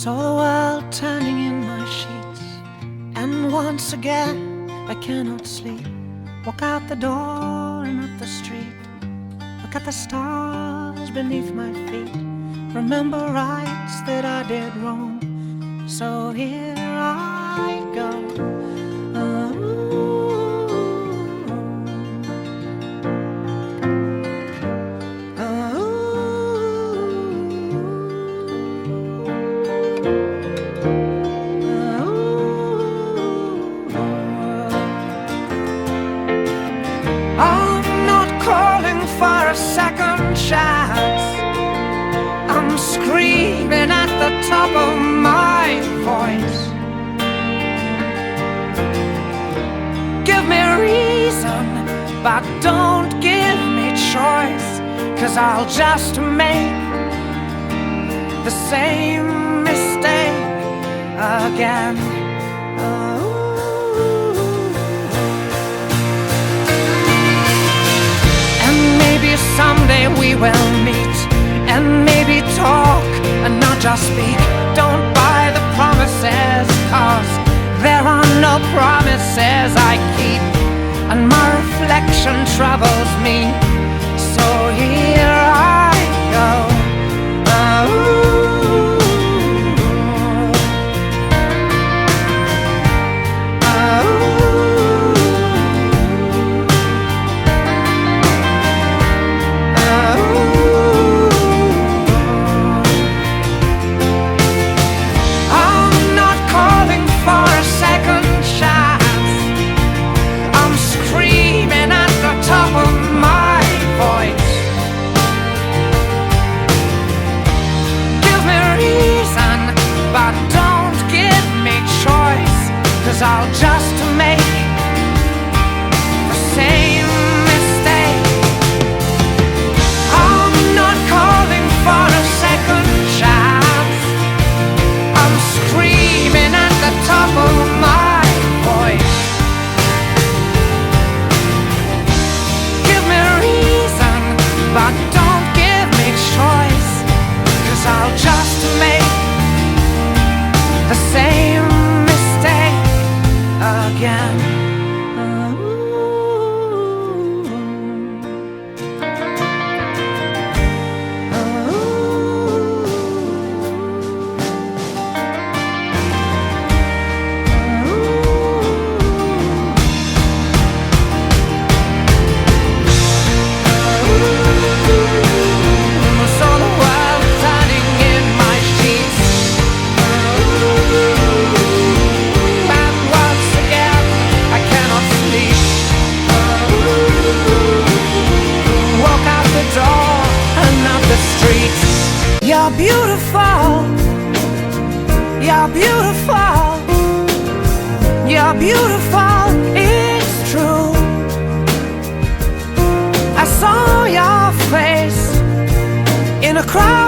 Saw the world turning in my sheets, and once again I cannot sleep. Walk out the door and up the street, look at the stars beneath my feet. Remember rights that I did wrong, so here I go. For a second chance, I'm screaming at the top of my voice. Give me a reason, but don't give me choice, 'cause I'll just make the same mistake again. Someday we will meet and maybe talk and not just speak. Don't buy the promises, 'cause there are no promises I keep, and my reflection troubles me, so here I go. I'll just make the same mistake. I'm not calling for a second chance, I'm screaming at the top of my voice. Give me a reason, but don't give me choice, 'cause I'll just make the same again. You're beautiful, you're beautiful, you're beautiful, it's true. I saw your face in a crowd